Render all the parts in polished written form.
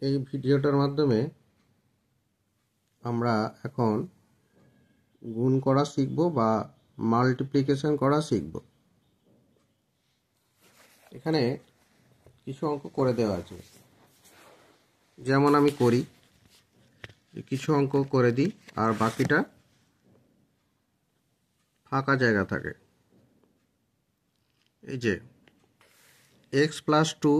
এই ভিডিওটার মাধ্যমে আমরা এখন গুণ করা শিখব বা মাল্টিপ্লিকেশন করা শিখব। এখানে কিছু অঙ্ক করে দেওয়া আছে, যেমন আমি করি, কিছু অঙ্ক করে দিই আর বাকিটা ফাঁকা জায়গা থাকে। এই যে x plus 2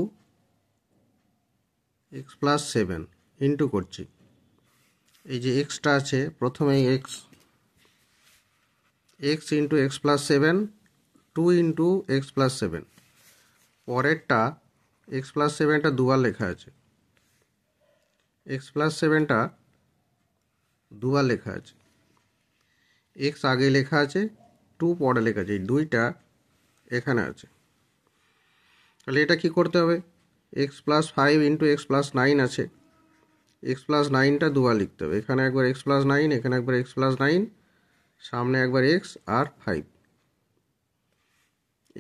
x plus 7 into করছি। এই যে এক্সটা আছে, প্রথমে x into x plus 7, 2 into x plus 7। পরেরটা এক্স প্লাস 7টা দুবার লেখা আছে, এক্স প্লাস 7টা দুবার লেখা আছে। এক্স আগে লেখা আছে, 2 পরে লেখা আছে, এই দুইটা এখানে আছে। তাহলে এটা কি করতে হবে? X plus 5 into x plus 9 আছে, এক্স প্লাস 9টা দুবার লিখতে হবে। এখানে একবার এক্স প্লাস 9, এখানে একবার এক্স প্লাস 9, সামনে একবার এক্স আর 5।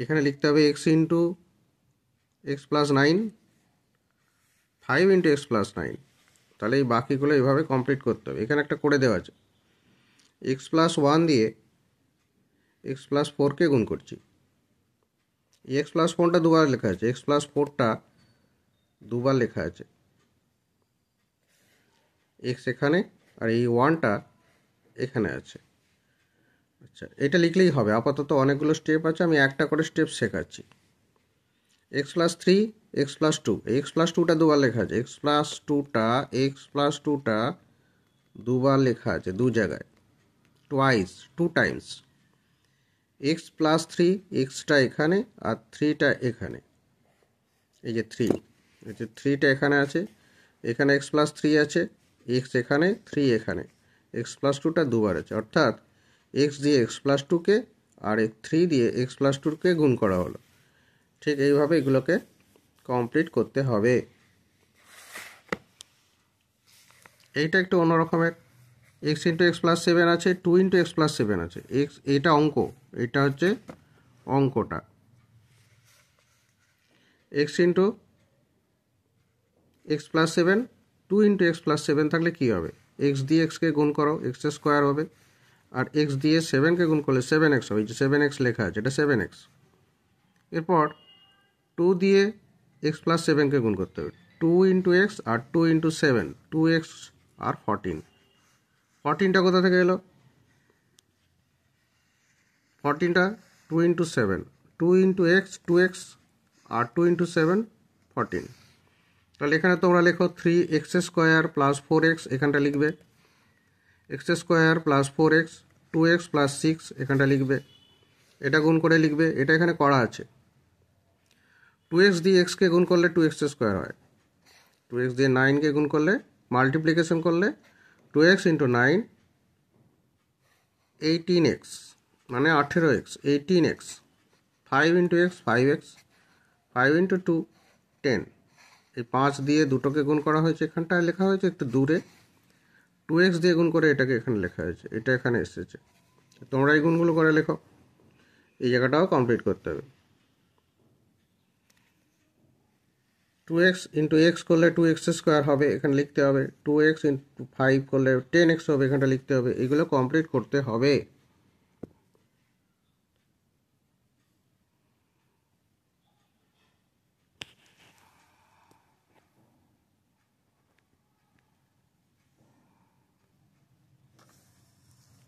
এখানে লিখতে হবে x into x plus 9, 5 into x plus 9। তাহলে এই বাকিগুলো এইভাবে কমপ্লিট করতে হবে। এখানে একটা করে দেওয়া আছে, এক্স প্লাস 1 দিয়ে এক্স প্লাস 4কে গুণ করছি। এক্স প্লাস 4টা দুবার লেখা আছে, এক্স প্লাস 4টা দুবার লেখা আছে, এক্স এখানে আর এই 1টা এখানে আছে। আচ্ছা, এটা লিখলেই হবে। আপাতত অনেকগুলো স্টেপ আছে, আমি একটা করে স্টেপ শেখাচ্ছি। X plus 3 x plus 2, x plus 2টা দুবার লেখা আছে, এক্স প্লাস 2টা দুবার লেখা আছে, দু জায়গায়, twice, 2 Times. X plus 3, extra এখানে আর 3টা এখানে। এই যে 3, এই যে 3টা এখানে আছে, এখানে এক্স প্লাস 3 আছে, এক্স এখানে, 3 এখানে, এক্স প্লাস 2টা দুবার আছে, অর্থাৎ এক্স দিয়ে এক্স প্লাস 2কে আর 3 দিয়ে এক্স প্লাস 2কে গুণ করা হলো। ঠিক এইভাবে এগুলোকে কমপ্লিট করতে হবে। এইটা একটু অন্য রকমের। এক্স ইন্টু এক্স প্লাস 7 আছে, 2 ইন্টু এক্স প্লাস 7 আছে। এক্স, এটা অঙ্ক, এটা হচ্ছে অঙ্কটা। X into x plus 7, 2 into x plus 7 থাকলে কী হবে? এক্স দিয়ে এক্সকে গুণ করো, এক্স স্কোয়ার হবে, আর এক্স দিয়ে 7কে গুণ করলে 7x হবে। যে 7x লেখা আছে, এটা 7x। এরপর 2 দিয়ে এক্স প্লাস 7কে গুণ করতে হবে, 2 ইন্টু এক্স আর 2 ইন্টু 7, 2x আর 14। 14টা কোথা থেকে এলো? 14টা 2 ইন্টু 7, 2 ইন্টু এক্স 2x আর 2 ইন্টু 7, 14। তাহলে এখানে তোমরা লেখো 3x স্কোয়ার প্লাস 4x, এখানটা লিখবে x square plus 4x, 2x plus 6 এখানটা লিখবে, এটা গুণ করে লিখবে, এটা এখানে করা আছে। 2x দিয়ে এক্সকে গুণ করলে 2x স্কোয়ার হয়, 2x দিয়ে 9কে গুণ করলে, মাল্টিপ্লিকেশন করলে 2x ইন্টু 9, 18x, মানে 18x, 18x। 5 into x 5x, 5 into 2, 10। এই 5 দিয়ে দুটোকে গুণ করা হয়েছে, এখানটায় লেখা হয়েছে একটু দূরে, 2x দিয়ে গুণ করে এটাকে এখানে লেখা হয়েছে, এটা এখানে এসেছে। তোমরা এই গুণগুলো করে লেখো, এই জায়গাটাও কমপ্লিট করতে হবে। 2x ইন্টু এক্স করলে 2x স্কোয়ার হবে, এখানে লিখতে হবে। 2x ইন্টু 5 করলে 10x হবে, এখানটা লিখতে হবে। এগুলো কমপ্লিট করতে হবে।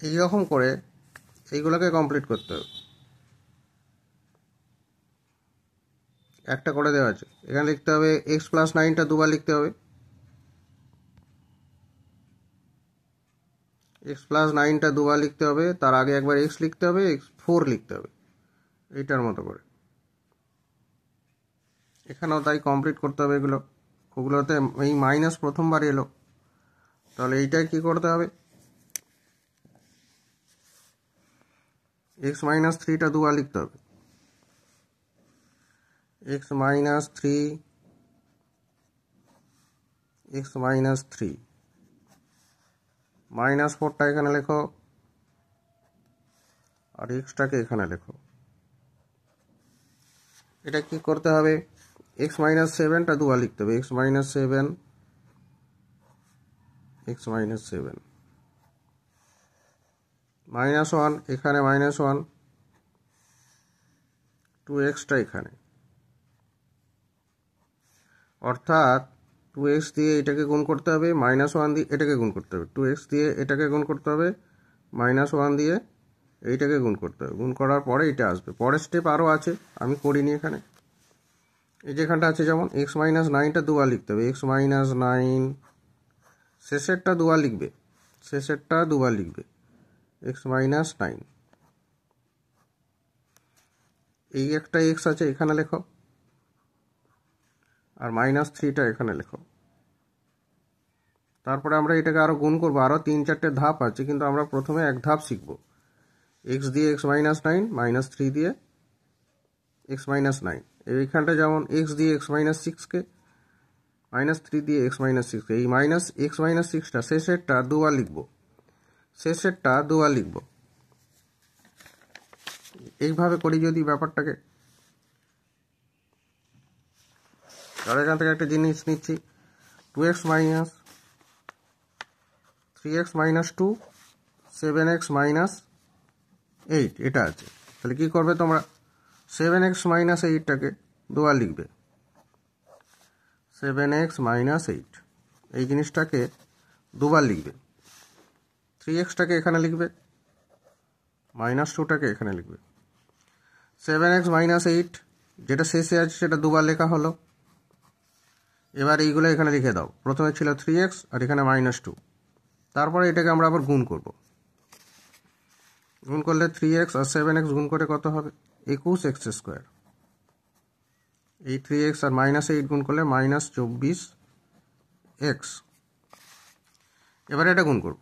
এইরকম করে এইগুলোকে কমপ্লিট করতে হবে। একটা করে দেওয়া আছে, এখানে লিখতে হবে এক্স প্লাস 9টা দুবার লিখতে হবে, এক্স প্লাস 9টা দুবার লিখতে হবে, তার আগে একবার এক্স লিখতে হবে, এক্স 4 লিখতে হবে, এইটার মতো করে। এখানেও তাই কমপ্লিট করতে হবে এগুলো। ওগুলোতে এই মাইনাস প্রথমবার এলো, তাহলে এইটাই কি করতে হবে? এক্স মাইনাস 3টা দুবার লিখতে হবে, x minus 3, x minus 3, minus 4টা এখানে লেখো আর এক্সটাকে এখানে লেখো। এটা কি করতে হবে? এক্স মাইনাস 7টা দুবার লিখতে হবে, এক্স মাইনাস 7, x মাইনাস 7 -1 এখানে -1 2xটা এখানে, অর্থাৎ 2x দিয়ে এটাকে গুণ করতে হবে, -1 দিয়ে এটাকে গুণ করতে হবে, 2x দিয়ে এটাকে গুণ করতে হবে, -1 দিয়ে এইটাকে গুণ করতে হবে, গুণ করার পরে এটা আসবে। পরের স্টেপ আরও আছে, আমি করিনি এখানে। এই যেখানটা আছে যেমন x মাইনাস 9টা দুবার লিখতে হবে, x মাইনাস 9 শেষেরটা দুবার লিখবে, শেষেরটা দুবার লিখবে x মাইনাস 9। এই একটা x আছে এখানে লেখো, আর -3টা এখানে লেখো। তারপরে আমরা এটাকে আরও গুণ করবো, আরও 3-4টে ধাপ আছে, কিন্তু আমরা প্রথমে এক ধাপ শিখব। x দিয়ে x মাইনাস 9, -3 দিয়ে x মাইনাস 9। এইখানটা যেমন x দিয়ে x মাইনাস 6কে, -3 দিয়ে x মাইনাস 6কে, এই x মাইনাস 6টা শেষেরটা দুবার লিখব, শেষেরটা দুবার লিখব। এইভাবে করি যদি ব্যাপারটাকে, আর এখান থেকে একটা জিনিস নিচ্ছি, 2x minus 3x minus 2, 7x minus 8 এটা আছে। তাহলে কি করবে তোমরা, 7x মাইনাস 8টাকে দুবার লিখবে, 7x মাইনাস 8 এই জিনিসটাকে দুবার লিখবে। 3xটাকে এখানে লিখবে, -2টাকে এখানে লিখবে। 7x মাইনাস 8 যেটা শেষে আছে সেটা দুবার লেখা হলো। এবার এইগুলো এখানে লিখে দাও, প্রথমে ছিল 3x আর এখানে -2, তারপরে এটাকে আমরা আবার গুণ করব। গুণ করলে 3x আর 7x গুণ করে কত হবে, 21x²। এই 3x আর -8 গুণ করলে -24x। এবার এটা গুণ করব,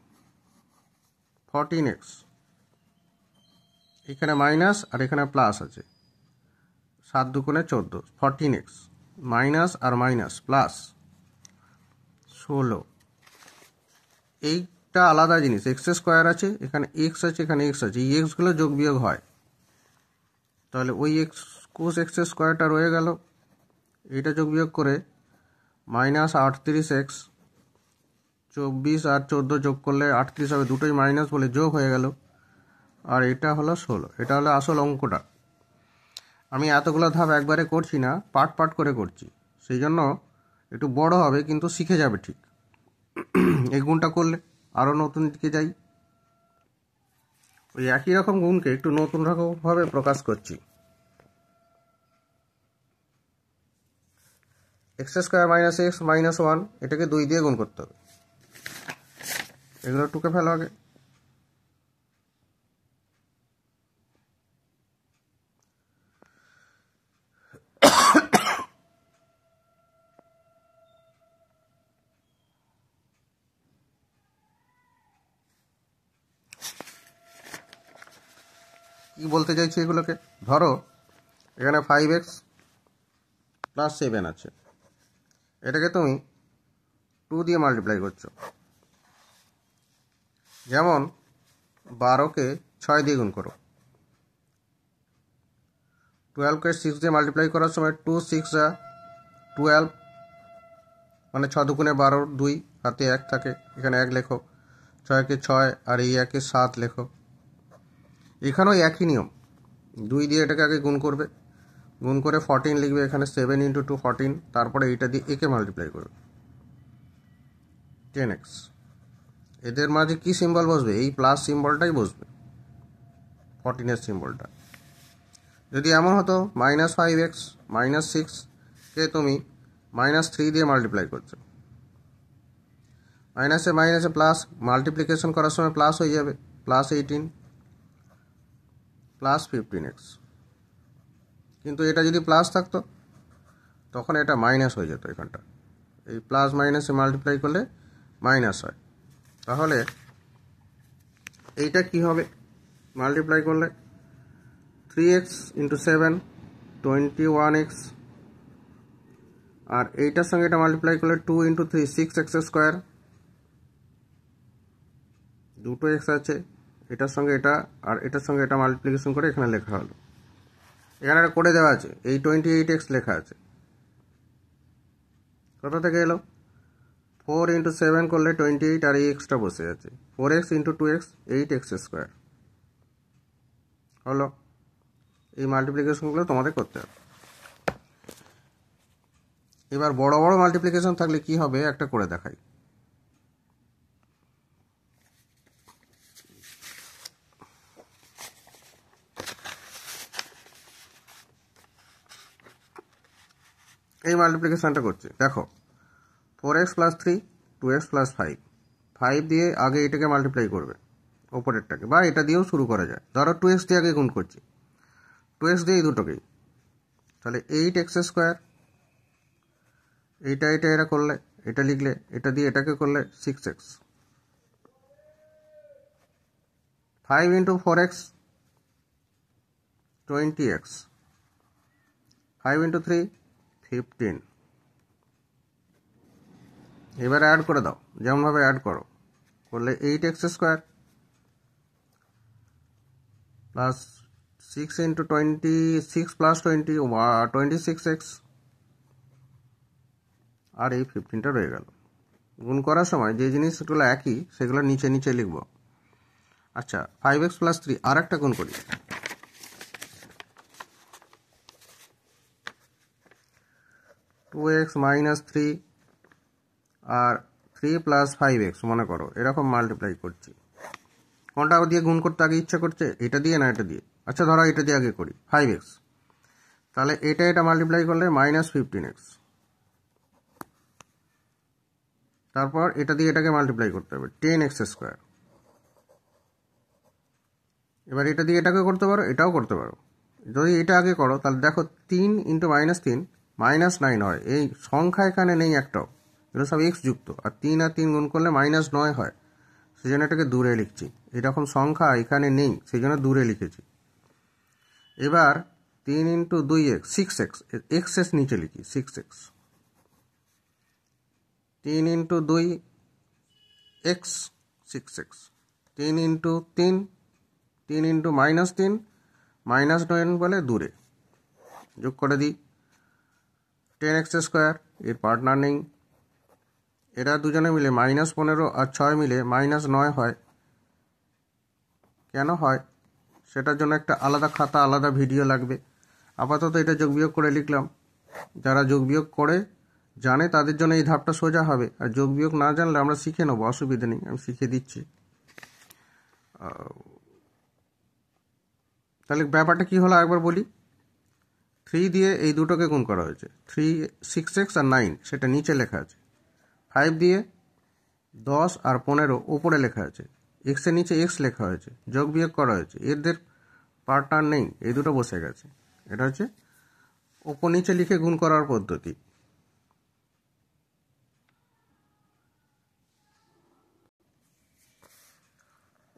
14x, এখানে মাইনাস আর এখানে প্লাস আছে, 7 দুগুণে 14, 14x মাইনাস আর মাইনাস প্লাস 16। এইটা আলাদা জিনিস, x² আছে, এখানে x আছে, এখানে x আছে, এই xগুলো যোগ বিয়োগ হয়, তাহলে ওই x² রয়ে গেল। এইটা যোগ বিয়োগ করে -38x, 24 আর 14 যোগ করলে 38 হবে, দুটোই মাইনাস বলে যোগ হয়ে গেল, আর এটা হলো 16। এটা হলো আসল অঙ্কটা। আমি এতগুলো ধাপ একবারে করছি না, পার্ট পার্ট করে করছি, সেই জন্য একটু বড় হবে, কিন্তু শিখে যাবে ঠিক। এই গুণটা করলে আরও নতুন দিকে যাই, ওই একই রকম গুণকে একটু নতুন রকমভাবে প্রকাশ করছি। x² মাইনাস x মাইনাস 1 এটাকে 2 দিয়ে গুণ করতে হবে। এগুলো টুকে ফেলো আগে। কি বলতে চাইছি এগুলোকে, ধরো এখানে 5x প্লাস 7 আছে, এটাকে তুমি 2 দিয়ে মাল্টিপ্লাই করছো। যেমন 12কে 6 দিয়ে গুণ করো, 12কে 6 দিয়ে মাল্টিপ্লাই করার সময় 2 6 12, মানে 6 দুগুণে 12, 2 হাতে 1 থাকে, এখানে 1 লেখো, 6কে 6 আর এই 1কে 7 লেখো। এখানেও একই নিয়ম, 2 দিয়ে এটাকে আগে গুণ করবে, গুণ করে 14 লিখবে, এখানে 7 × 2 14, তারপরে এইটা দিয়ে একে মাল্টিপ্লাই করবে, 10x। এদের মাঝে কি সিম্বল বসবে, এই প্লাস সিম্বলটাই বসবে, 14-এর সিম্বলটা। যদি এমন হতো -5x -6কে তুমি -3 দিয়ে মাল্টিপ্লাই করছো, মাইনাসে মাইনাসে প্লাস, মাল্টিপ্লিকেশন করার সময় প্লাস হয়ে যাবে, +18 +15x। কিন্তু এটা যদি প্লাস থাকতো তখন এটা মাইনাস হয়ে যেত, এখানটা এই প্লাস মাইনাসে মাল্টিপ্লাই করলে মাইনাস হয়। তাহলে এইটা কি হবে, মাল্টিপ্লাই করলে 3x × 7 21x, আর এইটার সঙ্গে এটা মাল্টিপ্লাই করলে 2 × 3 6x², দুটো x আছে, এটার সঙ্গে এটা আর এটার সঙ্গে এটা মাল্টিপ্লিকেশন করে এখানে লেখা হলো। এখানে একটা করে দেওয়া আছে, এই 28x লেখা আছে, কোথা থেকে এলো, 4 × 7 করলে 28 আর এই এক্সটা বসে আছে 4x × 2x 8x স্কোয়ার হলো। এই মাল্টিপ্লিকেশনগুলো তোমাদের করতে হবে। এবার বড় বড় মাল্টিপ্লিকেশন থাকলে কি হবে একটা করে দেখাই। এই মাল্টিপ্লিকেশনটা করছে, দেখো 4x + 3 2x + 5 5 দিয়ে আগে এটাকে মাল্টিপ্লাই করবে ওপরেরটাকে, বা এটা দিয়েও শুরু করা যায়। ধরো 2x দিয়ে আগে গুণ করছি, 2x দিয়ে এই দুটোকেই, তাহলে 8x স্কোয়ার, এটা এটা করলে এটা লিখলে, এটা দিয়ে এটাকে করলে 6x, 5 × 4x 20x, 5 × 3 15। এবারে অ্যাড করে দাও, যেমনভাবে অ্যাড করো, করলে 8x স্কোয়ার প্লাস 6 × 26 + 20 26x, আর এই 15টা রয়ে গেল। গুণ করার সময় যে জিনিসগুলো একই সেগুলো নিচে নিচে লিখব। আচ্ছা, 5x + 3 আর একটা গুণ করি, 2x - 3 আর 3 + 5x মনে করো, এরকম মাল্টিপ্লাই করছি। কোনটা দিয়ে গুণ করতে আগে ইচ্ছা করছে, এটা দিয়ে না এটা দিয়ে? আচ্ছা ধরো এটা দিয়ে আগে করি, 5x, তাহলে এটা মাল্টিপ্লাই করলে -15x, তারপর এটা দিয়ে এটাকে মাল্টিপ্লাই করতে হবে 10x স্কোয়ার। এবার এটা দিয়ে এটাকে করতে পারো, এটাও করতে পারো। যদি এটা আগে করো তাহলে দেখো 3 × -3 -9 হয়। এই সংখ্যা এখানে নেই একটাও, এগুলো সব x যুক্ত, আর 3 আর 3 গুণ করলে -9 হয়, সেই জন্য এটাকে দূরে লিখছি। এরকম সংখ্যা এখানে নেই, সেই জন্য দূরে লিখেছি। এবার 3 × 2x 6x, x নিচে লিখি 6x, 3 × 2 x 6x, 3 × 3 3 × -3 -9 বলে দূরে যোগ করে দিই 10x স্কোয়ার। এর পার্টনার নেই, এরা দুজনে মিলে -15 আর 6 মিলে -9 হয়। কেন হয় সেটার জন্য একটা আলাদা খাতা, আলাদা ভিডিও লাগবে। আপাতত এটা যোগ বিয়োগ করে লিখলাম। যারা যোগ বিয়োগ করে জানে তাদের জন্য এই ধাপটা সোজা হবে, আর যোগ বিয়োগ না জানলে আমরা শিখে নেবো, অসুবিধা নেই, আমি শিখিয়ে দিচ্ছি। তাহলে ব্যাপারটা কি হলো একবার বলি। 3 দিয়ে এই দুটোকে গুণ করা হয়েছে, 3 6x আর 9 সেটা নিচে লেখা আছে। 5 দিয়ে 10 আর 15 উপরে লেখা আছে, x এর নিচে x লেখা হয়েছে, যোগ বিয়োগ করা হয়েছে, এদের পার্টনার নেই, এই দুটো বসে গেছে। এটা হচ্ছে ওপর নিচে লিখে গুণ করার পদ্ধতি।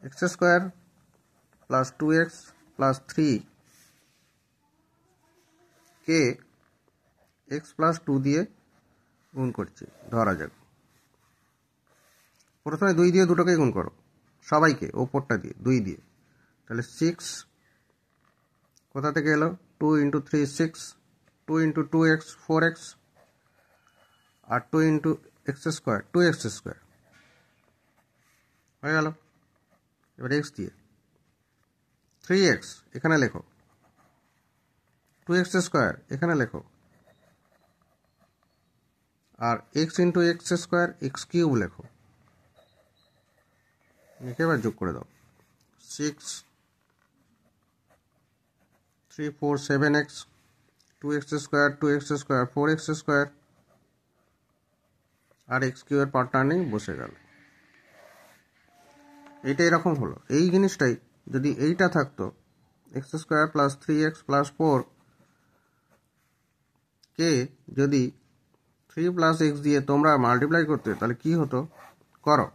x square plus 2x plus 3 কে x + 2 দিয়ে গুণ করছি ধরা যাক। প্রথমে 2 দিয়ে দুটোকেই গুণ করো, সবাইকে, ওপরটা দিয়ে 2 দিয়ে, তাহলে 6 কোথা থেকে এলো, 2 × 3 6, 2 × 2x 4x, আর 2 × x স্কোয়ার 2x স্কোয়ার হয়ে গেল। এবার x দিয়ে 3x এখানে লেখো, 2x স্কোয়ার এখানে লেখো, আর x × x স্কোয়ার x³ লেখো, লিখে এবার যোগ করে দাও। 6 3 4 7x, 2x square 2x square 4x square, আর x³ এর পার্টনার নেই, বসে গেল। এইটা এরকম হলো। এই জিনিসটাই যদি এইটা থাকতো, x square plus 3x plus 4 কে যদি 3 + x দিয়ে তোমরা মাল্টিপ্লাই করতে, তাহলে কি হতো করো।